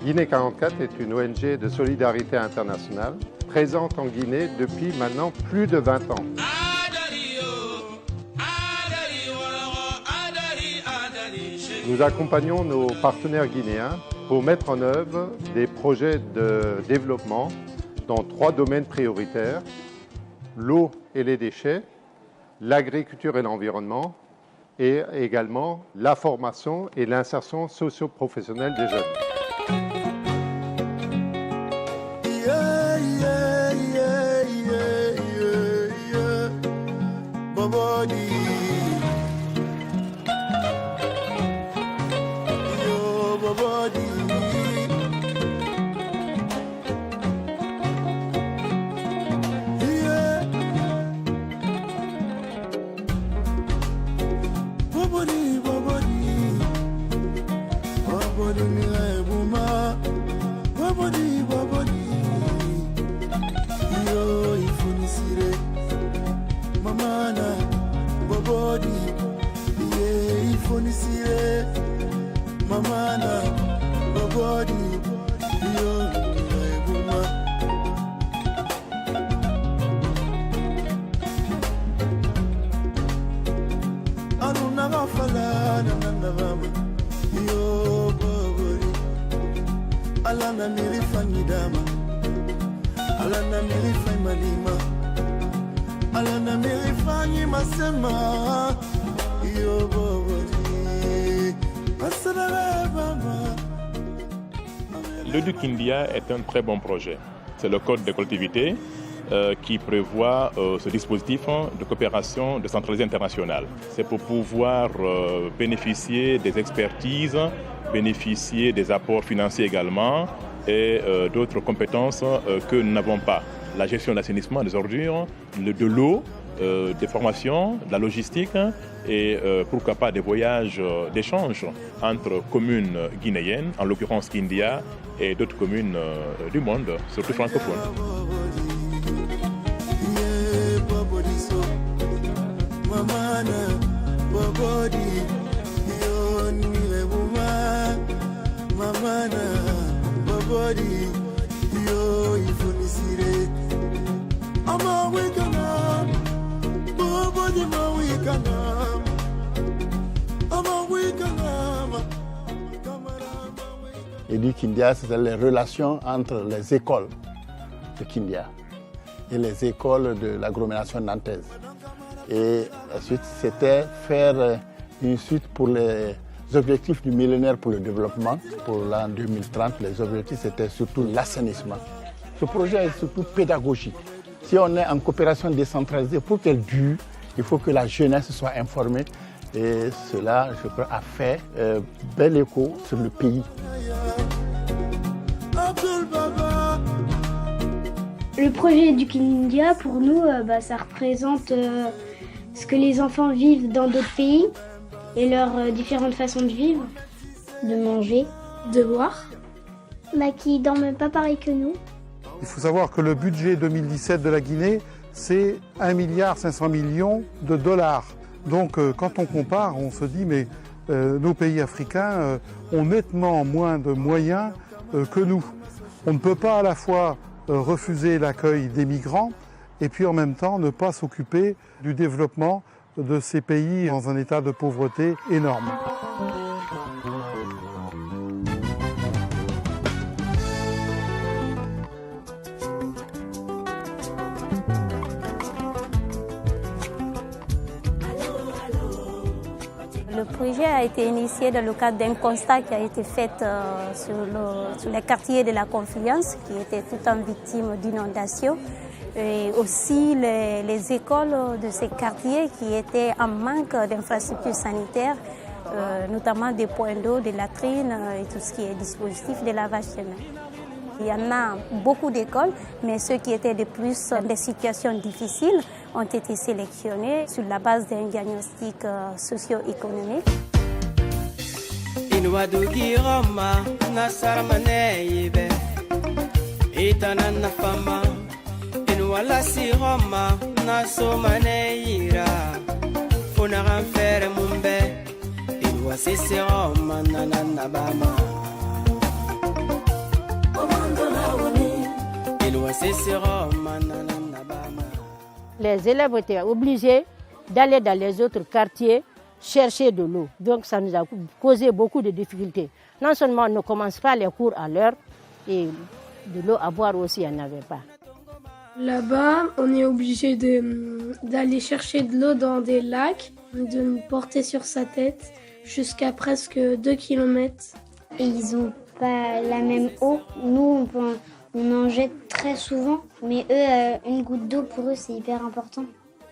Guinée 44 est une ONG de solidarité internationale présente en Guinée depuis maintenant plus de 20 ans. Nous accompagnons nos partenaires guinéens pour mettre en œuvre des projets de développement dans 3 domaines prioritaires: l'eau et les déchets, l'agriculture et l'environnement, et également la formation et l'insertion socio-professionnelle des jeunes. Le Duc India est un très bon projet. C'est le code des collectivités qui prévoit ce dispositif de coopération décentralisée internationale. C'est pour pouvoir bénéficier des expertises, bénéficier des apports financiers également et d'autres compétences que nous n'avons pas. La gestion de l'assainissement des ordures, de l'eau, des formations, de la logistique et pourquoi pas des voyages d'échange entre communes guinéennes, en l'occurrence Kindia, et d'autres communes du monde, surtout francophones. Et du Kindia, c'est les relations entre les écoles de Kindia et les écoles de l'agglomération nantaise. Et ensuite, c'était faire une suite pour les objectifs du millénaire pour le développement. Pour l'an 2030, les objectifs, c'était surtout l'assainissement. Ce projet est surtout pédagogique. Si on est en coopération décentralisée, pour qu'elle dure, il faut que la jeunesse soit informée. Et cela, je crois, a fait bel écho sur le pays. Le projet du Kindia, pour nous, ça représente ce que les enfants vivent dans d'autres pays et leurs différentes façons de vivre, de manger, de boire. Qui ne dorment pas pareil que nous. Il faut savoir que le budget 2017 de la Guinée, c'est 1,5 milliard de dollars. Donc quand on compare, on se dit mais nos pays africains ont nettement moins de moyens que nous. On ne peut pas à la fois refuser l'accueil des migrants et puis en même temps ne pas s'occuper du développement de ces pays dans un état de pauvreté énorme. Le projet a été initié dans le cadre d'un constat qui a été fait sur les quartiers de la Confluence, qui étaient tout en victimes d'inondations, et aussi les écoles de ces quartiers qui étaient en manque d'infrastructures sanitaires, notamment des points d'eau, des latrines et tout ce qui est dispositif de lavage de mains. Il y en a beaucoup d'écoles, mais ceux qui étaient de plus dans des situations difficiles ont été sélectionnés sur la base d'un diagnostic socio-économique. Les élèves étaient obligés d'aller dans les autres quartiers chercher de l'eau. Donc ça nous a causé beaucoup de difficultés. Non seulement on ne commence pas les cours à l'heure, et de l'eau à boire aussi, il n'y en avait pas. Là-bas, on est obligé d'aller chercher de l'eau dans des lacs, de nous porter sur sa tête jusqu'à presque 2 km. Et ils n'ont pas la même eau. Nous, on en jette très souvent, mais eux, une goutte d'eau, pour eux, c'est hyper important.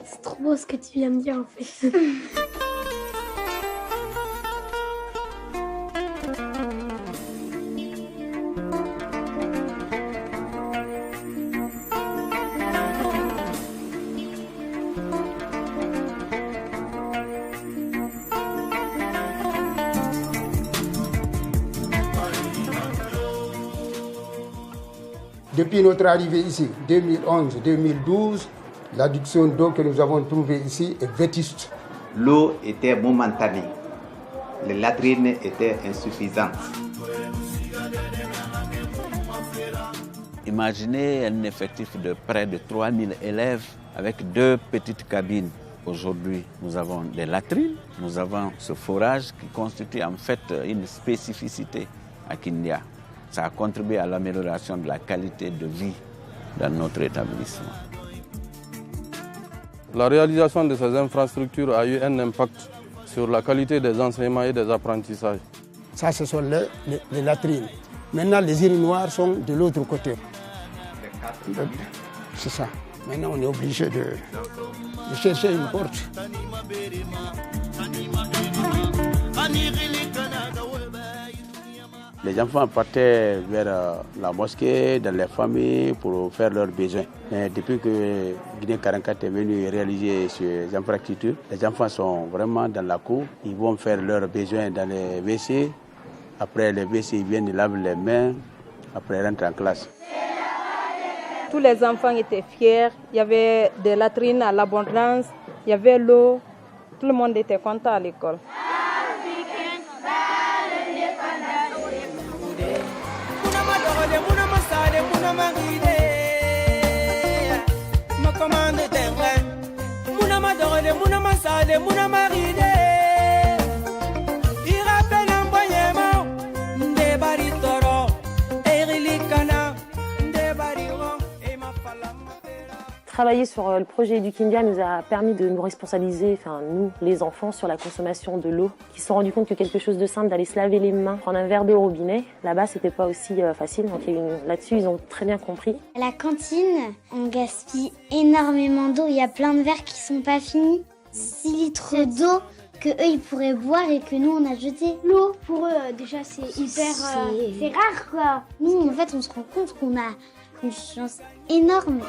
C'est trop beau ce que tu viens de dire, en fait. Depuis notre arrivée ici, 2011-2012, l'adduction d'eau que nous avons trouvée ici est vétuste. L'eau était momentanée. Les latrines étaient insuffisantes. Imaginez un effectif de près de 3000 élèves avec 2 petites cabines. Aujourd'hui, nous avons des latrines, nous avons ce forage qui constitue en fait une spécificité à Kindia. Ça a contribué à l'amélioration de la qualité de vie dans notre établissement. La réalisation de ces infrastructures a eu un impact sur la qualité des enseignements et des apprentissages. Ça, ce sont les latrines. Maintenant, les urinoirs sont de l'autre côté. C'est ça. Maintenant, on est obligé de chercher une porte. Les enfants partaient vers la mosquée, dans les familles, pour faire leurs besoins. Et depuis que Guinée-Carancat est venu réaliser ces infrastructures, les enfants sont vraiment dans la cour. Ils vont faire leurs besoins dans les WC. Après les WC, ils viennent, ils lavent les mains. Après, ils rentrent en classe. Tous les enfants étaient fiers. Il y avait des latrines à l'abondance, il y avait l'eau. Tout le monde était content à l'école. Travailler sur le projet Edukindia nous a permis de nous responsabiliser, nous, les enfants, sur la consommation de l'eau, qui se sont rendus compte que quelque chose de simple d'aller se laver les mains, prendre un verre d'eau au robinet, là-bas c'était pas aussi facile, donc là-dessus ils ont très bien compris. À la cantine, on gaspille énormément d'eau, il y a plein de verres qui sont pas finis. 6 litres d'eau que eux ils pourraient boire et que nous on a jeté. L'eau, pour eux déjà c'est hyper... c'est rare quoi. Nous en fait on se rend compte qu'on a une chance énorme.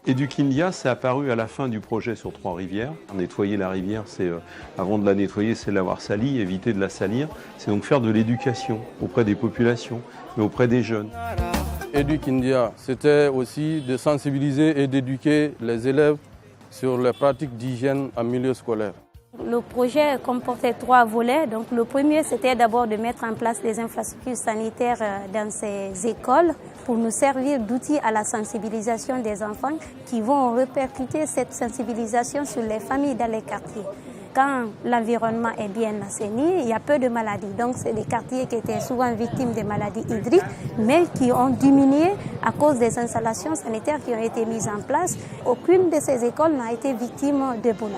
Edukindia, c'est apparu à la fin du projet sur Trois-Rivières. Nettoyer la rivière, avant de la nettoyer, c'est l'avoir salie, éviter de la salir. C'est donc faire de l'éducation auprès des populations, mais auprès des jeunes. Edukindia, c'était aussi de sensibiliser et d'éduquer les élèves sur les pratiques d'hygiène en milieu scolaire. Le projet comportait 3 volets. Donc, le premier, c'était d'abord de mettre en place des infrastructures sanitaires dans ces écoles pour nous servir d'outils à la sensibilisation des enfants qui vont répercuter cette sensibilisation sur les familles dans les quartiers. Quand l'environnement est bien assaini, il y a peu de maladies. Donc, c'est des quartiers qui étaient souvent victimes des maladies hydriques, mais qui ont diminué à cause des installations sanitaires qui ont été mises en place. Aucune de ces écoles n'a été victime d'Ebola.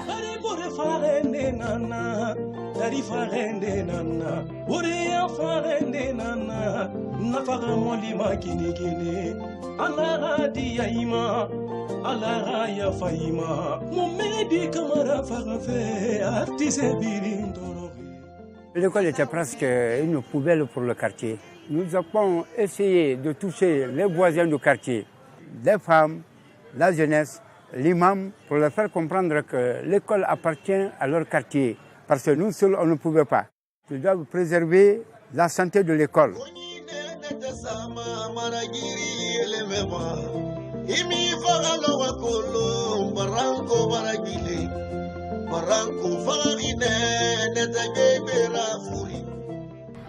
L'école était presque une poubelle pour le quartier. Nous avons essayé de toucher les voisins du quartier, les femmes, la jeunesse, l'imam pour leur faire comprendre que l'école appartient à leur quartier. Parce que nous seuls, on ne pouvait pas. Ils doivent préserver la santé de l'école.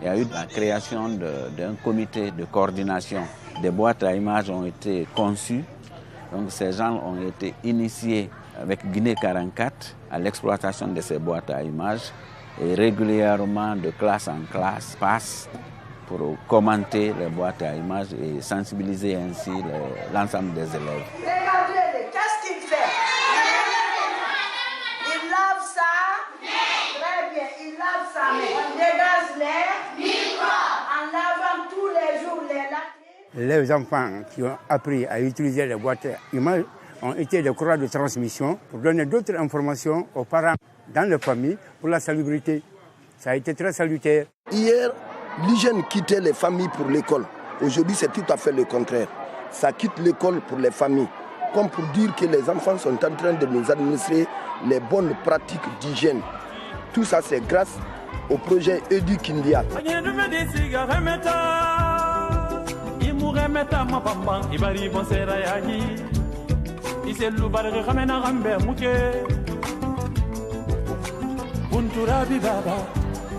Il y a eu la création d'un comité de coordination. Des boîtes à images ont été conçues. Donc ces gens ont été initiés avec Guinée 44 à l'exploitation de ces boîtes à images et régulièrement de classe en classe passent pour commenter les boîtes à images et sensibiliser ainsi l'ensemble des élèves. Regardez, qu'est-ce qu'il fait? Il lave ça. Très bien, il lave sa main. On dégage l'air en lavant tous les jours les lacs. Les enfants qui ont appris à utiliser les boîtes à images ont été des courroies de transmission pour donner d'autres informations aux parents dans les familles pour la salubrité. Ça a été très salutaire. Hier, l'hygiène quittait les familles pour l'école. Aujourd'hui, c'est tout à fait le contraire. Ça quitte l'école pour les familles. Comme pour dire que les enfants sont en train de nous administrer les bonnes pratiques d'hygiène. Tout ça, c'est grâce au projet EduKindia.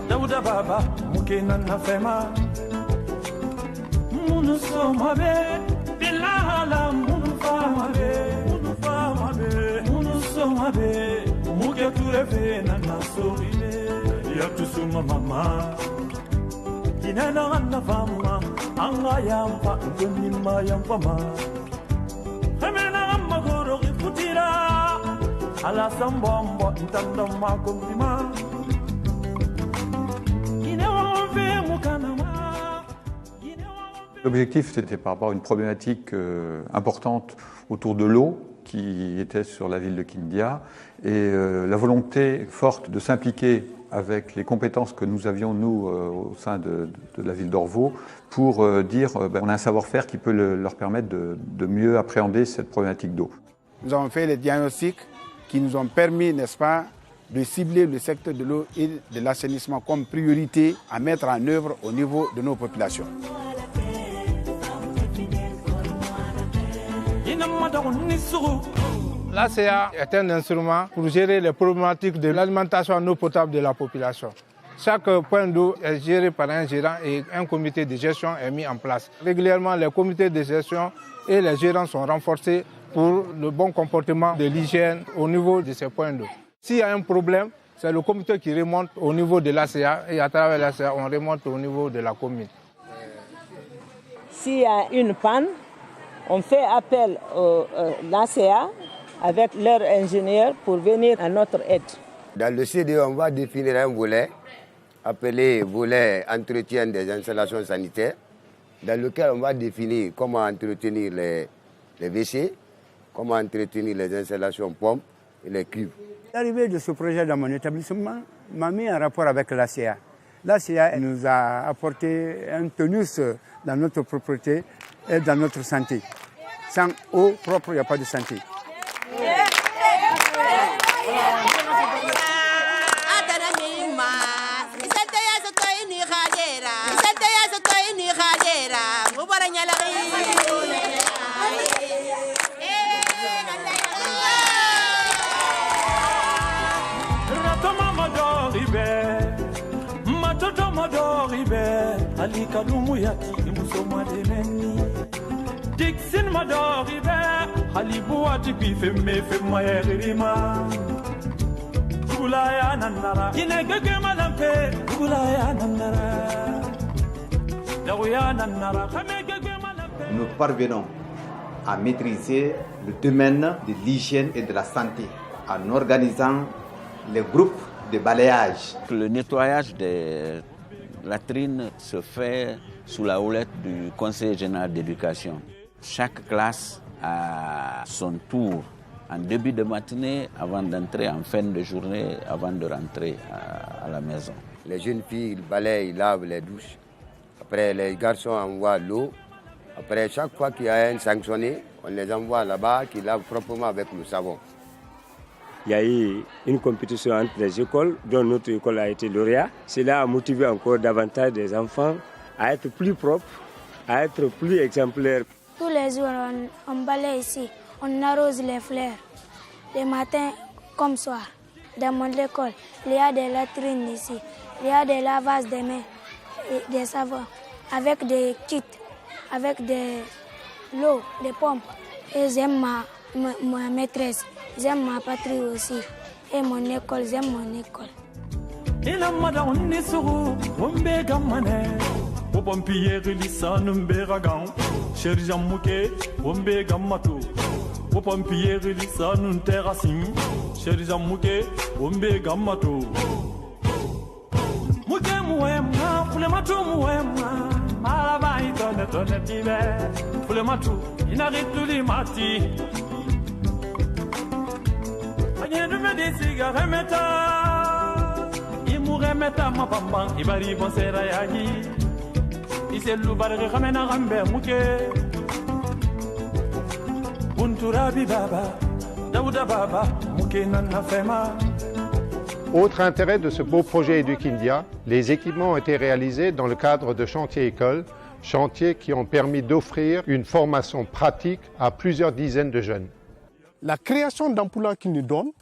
Dauda baba mukena na fema munu soma be bilahala munu fama be munu soma be muke turefe na nasorine ya tusuma mama kinana na fama anga yampa nima yampa ma hamena magoro kutira ala sambombo ntanda makomima. L'objectif, c'était par rapport à une problématique importante autour de l'eau qui était sur la ville de Kindia et la volonté forte de s'impliquer avec les compétences que nous avions, nous, au sein de la ville d'Orvault, pour dire on a un savoir-faire qui peut leur permettre de mieux appréhender cette problématique d'eau. Nous avons fait les diagnostics qui nous ont permis, n'est-ce pas, de cibler le secteur de l'eau et de l'assainissement comme priorité à mettre en œuvre au niveau de nos populations. L'ACA est un instrument pour gérer les problématiques de l'alimentation en eau potable de la population. Chaque point d'eau est géré par un gérant et un comité de gestion est mis en place. Régulièrement, les comités de gestion et les gérants sont renforcés pour le bon comportement de l'hygiène au niveau de ces points d'eau. S'il y a un problème, c'est le comité qui remonte au niveau de l'ACA et à travers l'ACA, on remonte au niveau de la commune. S'il y a une panne, on fait appel à l'ACA avec leurs ingénieurs pour venir à notre aide. Dans le CDE, on va définir un volet appelé volet entretien des installations sanitaires, dans lequel on va définir comment entretenir les WC, comment entretenir les installations pompes et les cuves. L'arrivée de ce projet dans mon établissement m'a mis en rapport avec l'ACA. L'ACA nous a apporté un tonus dans notre propreté et dans notre santé. Sans eau propre, il n'y a pas de santé. Nous parvenons à maîtriser le domaine de l'hygiène et de la santé en organisant les groupes de balayage. Le nettoyage des latrines se fait sous la houlette du conseil général d'éducation. Chaque classe a son tour en début de matinée, avant d'entrer en fin de journée, avant de rentrer à la maison. Les jeunes filles, ils balayent, ils lavent les douches. Après, les garçons envoient l'eau. Après, chaque fois qu'il y a un sanctionné, On les envoie là-bas, qui lavent proprement avec le savon. Il y a eu une compétition entre les écoles, dont notre école a été lauréat. Cela a motivé encore davantage des enfants à être plus propres, à être plus exemplaires. Tous les jours, on balaye ici, on arrose les fleurs, le matin comme soir. Dans mon école, il y a des latrines ici, il y a des lavages des mains, et des savons, avec des kits, avec de l'eau, des pompes. Et j'aime ma maîtresse. J'aime ma patrie aussi. Et mon école, j'aime mon école. Autre intérêt de ce beau projet Edukindia, les équipements ont été réalisés dans le cadre de chantiers écoles, chantiers qui ont permis d'offrir une formation pratique à plusieurs dizaines de jeunes. La création d'emplois qu'ils nous donnent,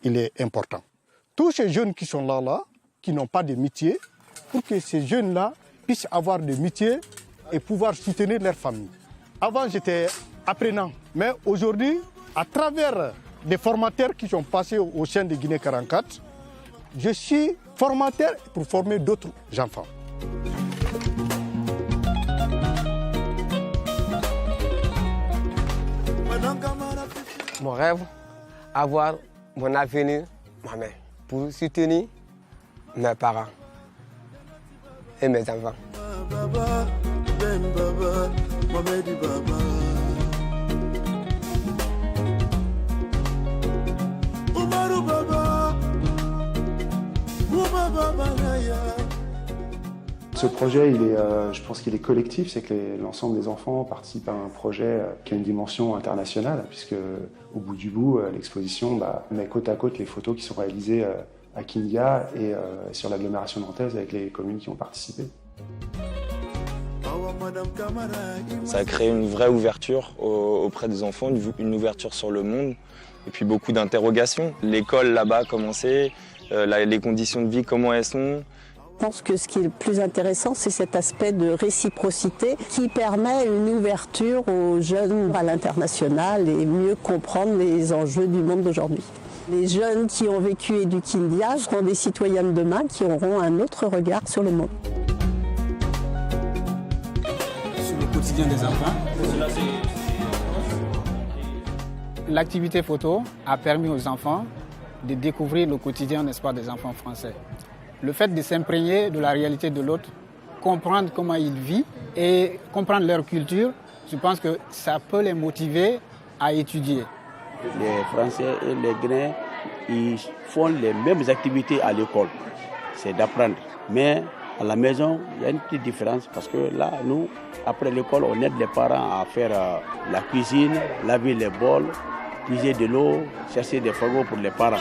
il est important. Tous ces jeunes qui sont là, qui n'ont pas de métier, pour que ces jeunes-là puissent avoir des métiers et pouvoir soutenir leur famille. Avant, j'étais apprenant, mais aujourd'hui, à travers des formateurs qui sont passés au sein de Guinée 44, je suis formateur pour former d'autres enfants. Mon rêve, avoir mon avenir, ma main, pour soutenir mes parents et mes enfants. Ce projet, je pense qu'il est collectif, c'est que l'ensemble des enfants participent à un projet qui a une dimension internationale, puisque au bout du bout, l'exposition met côte à côte les photos qui sont réalisées à Kindia et sur l'agglomération nantaise avec les communes qui ont participé. Ça a créé une vraie ouverture auprès des enfants, une ouverture sur le monde et puis beaucoup d'interrogations. L'école là-bas a commencé, les conditions de vie, comment elles sont. Je pense que ce qui est le plus intéressant, c'est cet aspect de réciprocité qui permet une ouverture aux jeunes à l'international et mieux comprendre les enjeux du monde d'aujourd'hui. Les jeunes qui ont vécu Edukindia seront des citoyens de demain qui auront un autre regard sur le monde. Sur le quotidien des enfants. L'activité photo a permis aux enfants de découvrir le quotidien, n'est-ce pas, des enfants français. Le fait de s'imprégner de la réalité de l'autre, comprendre comment il vit et comprendre leur culture, je pense que ça peut les motiver à étudier. Les Français et les Guinéens, ils font les mêmes activités à l'école, c'est d'apprendre. Mais à la maison, il y a une petite différence parce que là, nous, après l'école, on aide les parents à faire la cuisine, laver les bols, puiser de l'eau, chercher des frigos pour les parents.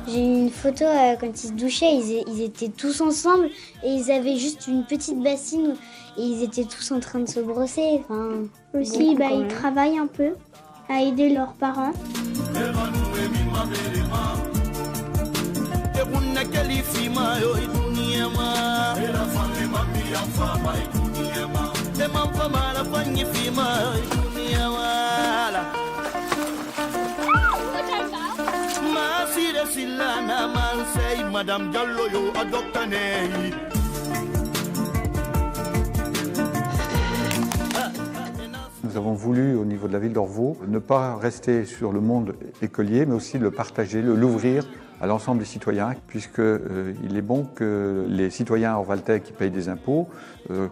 J'ai eu une photo quand ils se douchaient, ils étaient tous ensemble et ils avaient juste une petite bassine et ils étaient tous en train de se brosser. Enfin, aussi, ils travaillent un peu à aider leurs parents. Nous avons voulu, au niveau de la ville d'Orvaux, ne pas rester sur le monde écolier, mais aussi le partager, l'ouvrir à l'ensemble des citoyens, puisqu'il est bon que les citoyens orvaltais qui payent des impôts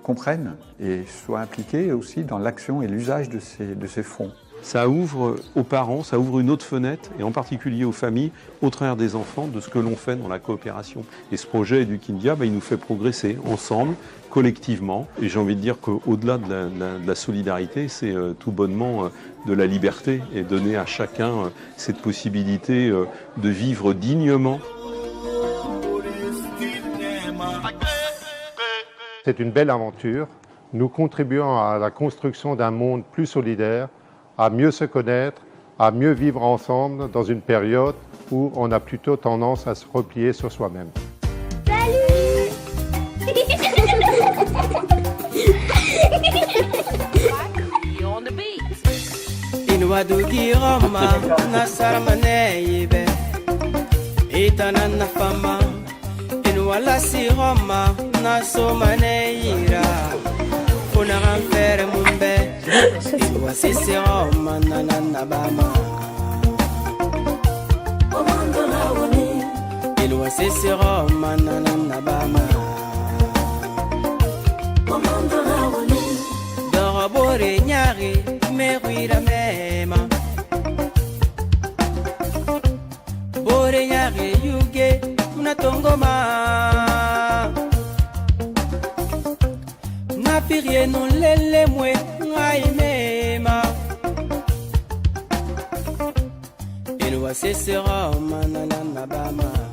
comprennent et soient impliqués aussi dans l'action et l'usage de ces fonds. ça ouvre aux parents, ça ouvre une autre fenêtre, et en particulier aux familles, au travers des enfants, de ce que l'on fait dans la coopération. Et ce projet Edukindia, il nous fait progresser ensemble, collectivement. Et j'ai envie de dire qu'au-delà de la solidarité, c'est tout bonnement de la liberté, et donner à chacun cette possibilité de vivre dignement. C'est une belle aventure. Nous contribuons à la construction d'un monde plus solidaire, à mieux se connaître, à mieux vivre ensemble dans une période où on a plutôt tendance à se replier sur soi-même. Salut. Wala si Roma na so maneira kuna ramfere mumbe iwa sisi Roma na bama iwa sisi Roma na bama dora bore nyari meruira mema bore nyari yuge tongoma na pirie non lele mwe ngai mema elwa sesera manana na bama